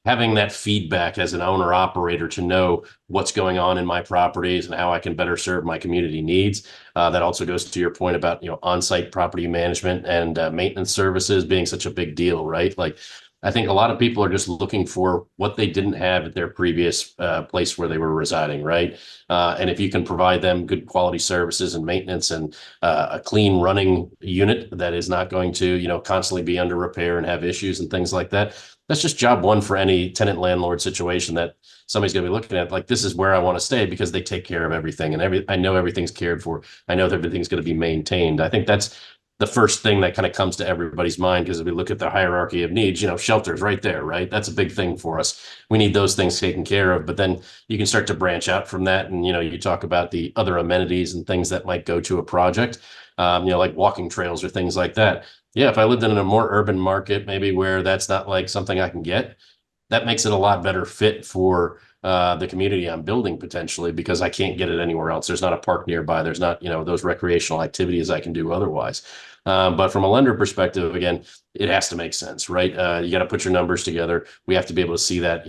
having that feedback as an owner operator to know what's going on in my properties and how I can better serve my community needs. That also goes to your point about, on-site property management and maintenance services being such a big deal, right? Like I think a lot of people are just looking for what they didn't have at their previous place where they were residing, right? And if you can provide them good quality services and maintenance and a clean running unit that is not going to, constantly be under repair and have issues and things like that, that's just job one for any tenant landlord situation that somebody's going to be looking at. Like, this is where I want to stay because they take care of everything, and I know everything's cared for. I know that everything's going to be maintained. I think that's the first thing that kind of comes to everybody's mind, because if we look at the hierarchy of needs, shelter's right there, right? That's a big thing for us. We need those things taken care of, but then you can start to branch out from that. And, you talk about the other amenities and things that might go to a project, like walking trails or things like that. Yeah, if I lived in a more urban market, maybe where that's not like something I can get, that makes it a lot better fit for the community I'm building potentially, because I can't get it anywhere else. There's not a park nearby. There's not, those recreational activities I can do otherwise. But from a lender perspective, again, it has to make sense, right? You got to put your numbers together. We have to be able to see that,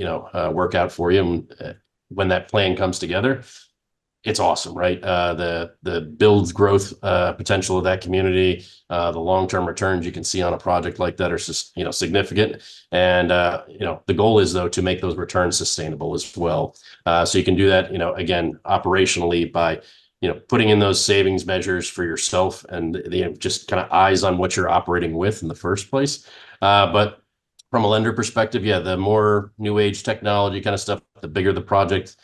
work out for you. And when that plan comes together, it's awesome, right? The build growth potential of that community, the long-term returns you can see on a project like that are just, significant. And, the goal is, though, to make those returns sustainable as well. So you can do that, again, operationally by, putting in those savings measures for yourself and just kind of eyes on what you're operating with in the first place. But from a lender perspective, yeah, the more new age technology kind of stuff, the bigger the project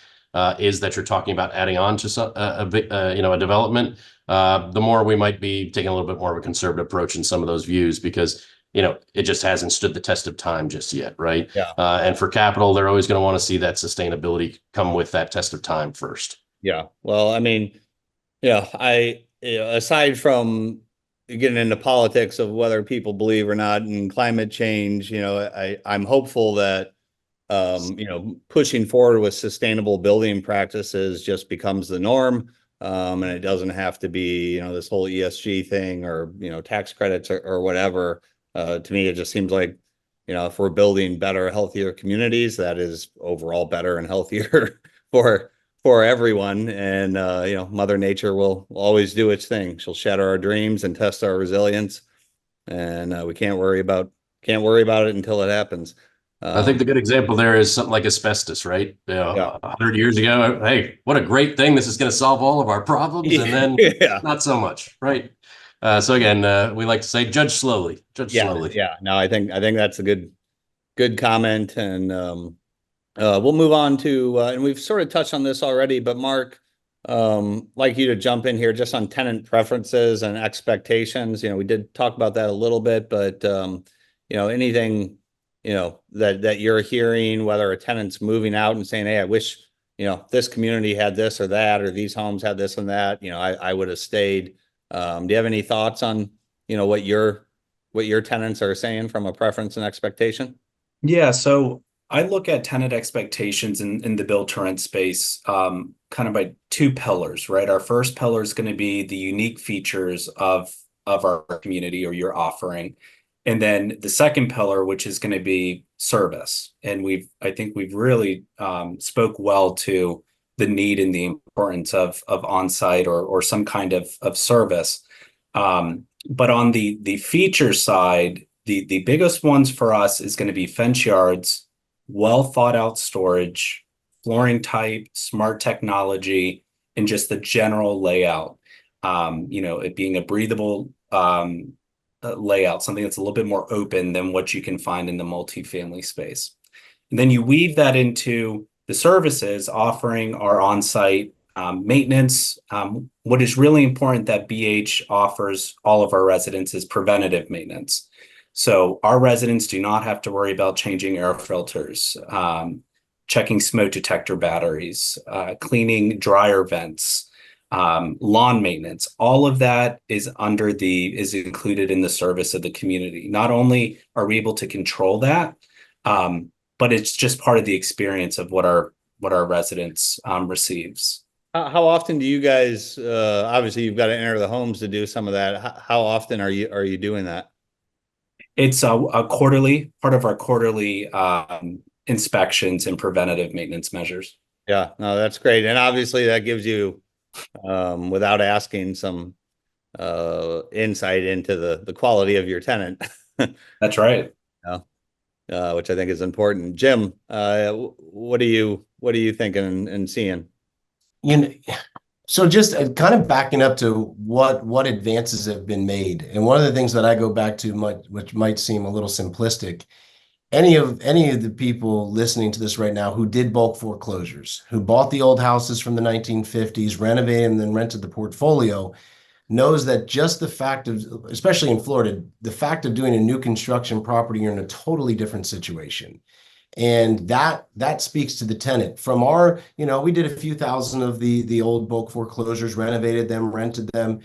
is that you're talking about adding on to a development, the more we might be taking a little bit more of a conservative approach in some of those views, because it just hasn't stood the test of time just yet, right? Yeah. And for capital, they're always going to want to see that sustainability come with that test of time first. Yeah. Well, I mean, aside from getting into politics of whether people believe or not in climate change, I'm hopeful that pushing forward with sustainable building practices just becomes the norm. And it doesn't have to be, this whole ESG thing or, tax credits or whatever. To me, it just seems like, if we're building better, healthier communities, that is overall better and healthier for everyone. And, Mother Nature will always do its thing. She'll shatter our dreams and test our resilience. And we can't worry about it until it happens. I think the good example there is something like asbestos, right? Yeah. 100 years ago, hey, what a great thing. This is going to solve all of our problems. And then Yeah. not so much, right? So again, we like to say, judge slowly. Yeah. No, I think that's a good comment. And we'll move on to, and we've sort of touched on this already, but Mark, like you to jump in here just on tenant preferences and expectations. We did talk about that a little bit, but anything that you're hearing, whether a tenant's moving out and saying, hey, I wish, this community had this or that, or these homes had this and that, I would have stayed. Do you have any thoughts on, what your tenants are saying from a preference and expectation? Yeah, so I look at tenant expectations in the build to rent space kind of by two pillars, right? Our first pillar is going to be the unique features of our community or your offering. And then the second pillar, which is going to be service. And I think we've really spoke well to the need and the importance of on-site or some kind of service. But on the feature side, the biggest ones for us is going to be fence yards, well thought out storage, flooring type, smart technology, and just the general layout. It being a breathable layout, something that's a little bit more open than what you can find in the multifamily space. And then you weave that into the services, offering our on-site maintenance. What is really important that BH offers all of our residents is preventative maintenance. So our residents do not have to worry about changing air filters, checking smoke detector batteries, cleaning dryer vents, lawn maintenance. All of that is included in the service of the community. Not only are we able to control that, but it's just part of the experience of what our residents receives. How often do you guys, obviously you've got to enter the homes to do some of that. How often are you doing that? It's a quarterly part of our quarterly inspections and preventative maintenance measures. Yeah, no, that's great. And obviously that gives you, without asking, some insight into the quality of your tenant. That's right. Yeah. which I think is important. Jim, what are you thinking and seeing? You know, so just kind of backing up to what advances have been made, and one of the things that I go back to, which might seem a little simplistic, any of the people listening to this right now who did bulk foreclosures, who bought the old houses from the 1950s, renovated and then rented the portfolio, knows that just the fact of, especially in Florida, the fact of doing a new construction property, you're in a totally different situation. And that speaks to the tenant. From our, we did a few thousand of the old bulk foreclosures, renovated them, rented them,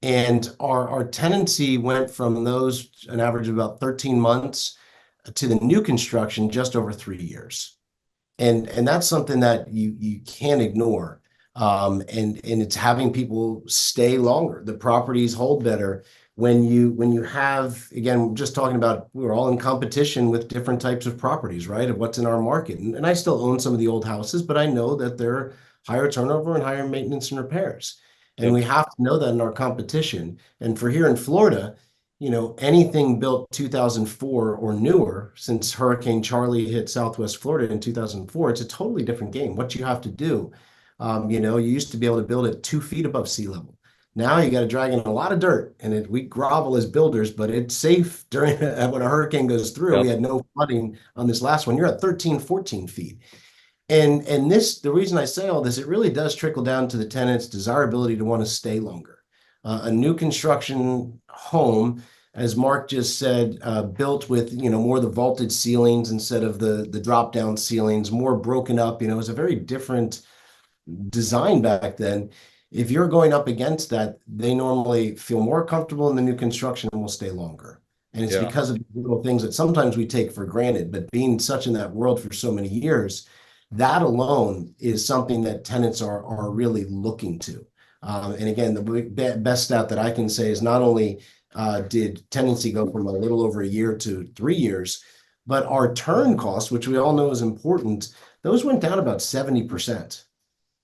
and our tenancy went from those an average of about 13 months to the new construction just over 3 years. And that's something that you can't ignore. And it's having people stay longer. The properties hold better when you have, again, just talking about, we're all in competition with different types of properties, right? Of what's in our market. And I still own some of the old houses, but I know that they're higher turnover and higher maintenance and repairs. And we have to know that in our competition. And for here in Florida, anything built 2004 or newer, since Hurricane Charlie hit Southwest Florida in 2004, it's a totally different game. What you have to do, you used to be able to build it 2 feet above sea level. Now you got to drag in a lot of dirt, and we grovel as builders, but it's safe during when a hurricane goes through. We had no flooding on this last one. You're at 13, 14 feet. And the reason I say all this, it really does trickle down to the tenant's desirability to want to stay longer. A new construction home, as Mark just said, built with, more of the vaulted ceilings instead of the drop down ceilings, more broken up, it was a very different design back then. If you're going up against that, they normally feel more comfortable in the new construction and will stay longer. And it's because of little things that sometimes we take for granted, but being such in that world for so many years, that alone is something that tenants are really looking to. And again, the best stat that I can say is not only did tenancy go from a little over a year to 3 years, but our turn costs, which we all know is important, those went down about 70%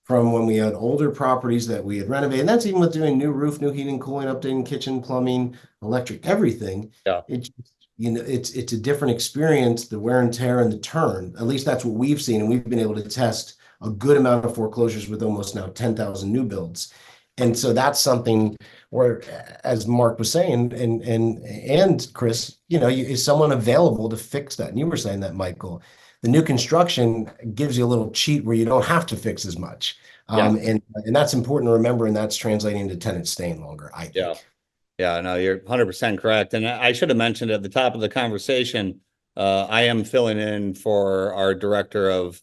from when we had older properties that we had renovated. And that's even with doing new roof, new heating, cooling, updating kitchen, plumbing, electric, everything. It's a different experience, the wear and tear and the turn. At least that's what we've seen. And we've been able to test a good amount of foreclosures with almost now 10,000 new builds. And so that's something where, as Mark was saying, and Chris, is someone available to fix that? And you were saying that, Michael. The new construction gives you a little cheat where you don't have to fix as much. And that's important to remember, and that's translating to tenants staying longer, I think. Yeah, no, you're 100% correct. And I should have mentioned at the top of the conversation, I am filling in for our director of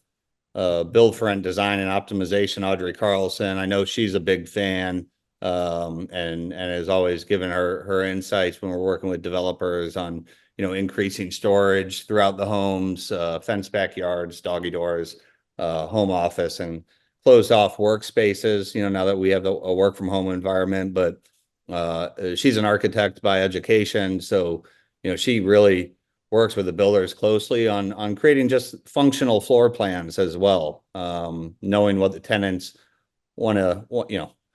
build for rent design and optimization, Audrey Carlson. I know she's a big fan, and has always given her insights when we're working with developers on, increasing storage throughout the homes, fenced backyards, doggy doors, home office, and closed off workspaces, now that we have a work from home environment. But she's an architect by education, so she really works with the builders closely on creating just functional floor plans as well, knowing what the tenants want to,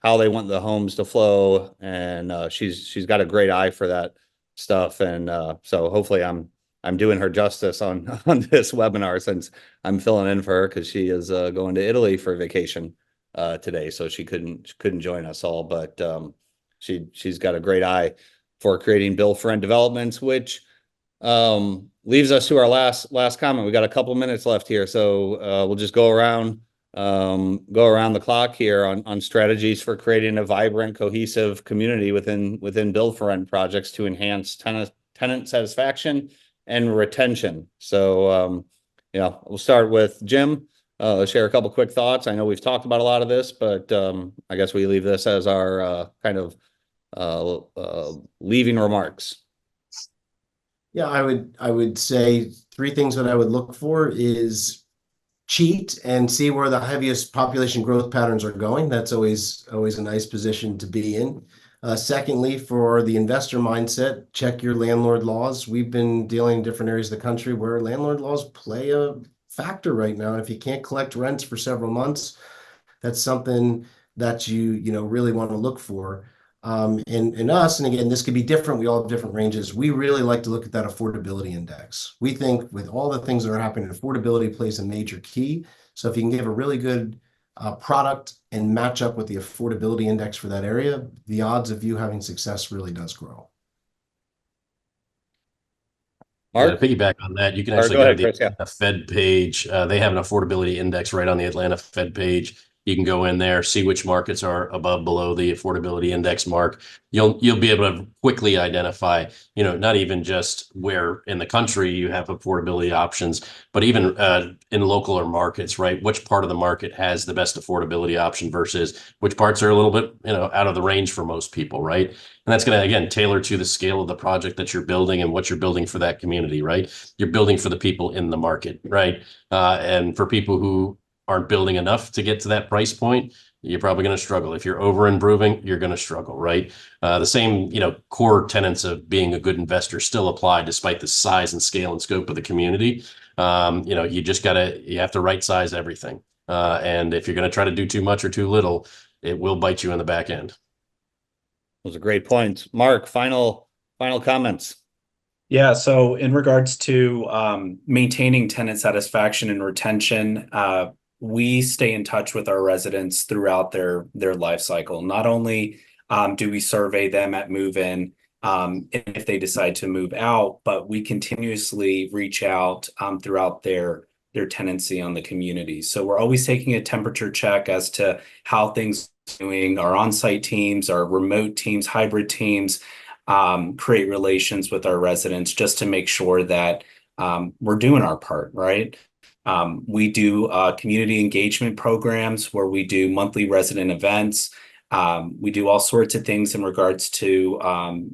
how they want the homes to flow, and she's got a great eye for that stuff. And so hopefully I'm doing her justice on this webinar, since I'm filling in for her because she is going to Italy for vacation today, so she couldn't join us all. But she's got a great eye for creating build for rent developments, which leaves us to our last comment. We got a couple minutes left here, so we'll just go around the clock here on strategies for creating a vibrant, cohesive community within build for rent projects to enhance tenant satisfaction and retention. So we'll start with Jim. Share a couple quick thoughts. I know we've talked about a lot of this, but I guess we leave this as our kind of leaving remarks. Yeah, I would say 3 things that I would look for is cheat and see where the heaviest population growth patterns are going. That's always a nice position to be in. Secondly, for the investor mindset, check your landlord laws. We've been dealing in different areas of the country where landlord laws play a factor right now. And if you can't collect rents for several months, that's something that you really want to look for. And us, and again, this could be different. We all have different ranges. We really like to look at that affordability index. We think with all the things that are happening, affordability plays a major key. So if you can give a really good product and match up with the affordability index for that area, the odds of you having success really does grow. Yeah, Mark? to piggyback on that, you can Or actually go go to ahead, the Chris. Yeah. Atlanta Fed page. They have an affordability index right on the Atlanta Fed page. You can go in there, see which markets are above, below the affordability index mark. You'll be able to quickly identify, not even just where in the country you have affordability options, but even in local or markets, right? Which part of the market has the best affordability option versus which parts are a little bit, out of the range for most people, right? And that's going to, again, tailor to the scale of the project that you're building and what you're building for that community, right? You're building for the people in the market, right? And for people who aren't building enough to get to that price point, you're probably going to struggle. If you're over improving, you're going to struggle, right? The same, core tenets of being a good investor still apply despite the size and scale and scope of the community. You have to right size everything. And if you're going to try to do too much or too little, it will bite you in the back end. Those are great points. Mark, final comments. Yeah, so in regards to maintaining tenant satisfaction and retention, we stay in touch with our residents throughout their life cycle. Not only do we survey them at move-in if they decide to move out, but we continuously reach out throughout their tenancy on the community. So we're always taking a temperature check as to how things are doing, our on-site teams, our remote teams, hybrid teams, create relations with our residents just to make sure that we're doing our part, right? We do community engagement programs where we do monthly resident events. We do all sorts of things in regards to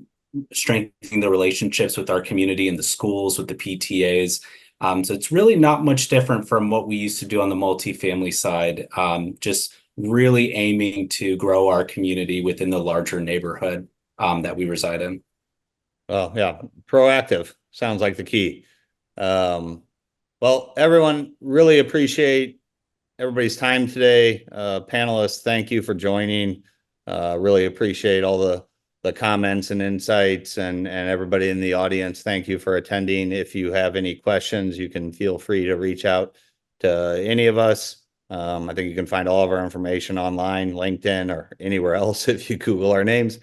strengthening the relationships with our community and the schools, with the PTAs. So it's really not much different from what we used to do on the multifamily side, just really aiming to grow our community within the larger neighborhood that we reside in. Well, yeah, proactive sounds like the key. Well, everyone, really appreciate everybody's time today. Panelists, thank you for joining. Really appreciate all the comments and insights, and everybody in the audience. Thank you for attending. If you have any questions, you can feel free to reach out to any of us. I think you can find all of our information online, LinkedIn, or anywhere else if you Google our names.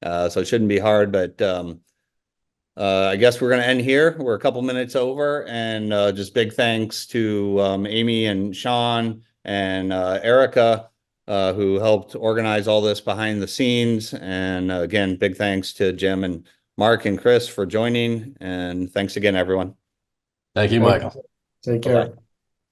So it shouldn't be hard, but I guess we're going to end here. We're a couple minutes over, and just big thanks to Amy and Sean and Erica, who helped organize all this behind the scenes. And again, big thanks to Jim and Mark and Chris for joining. And thanks again, everyone. Thank you, Michael. Take care. Bye-bye.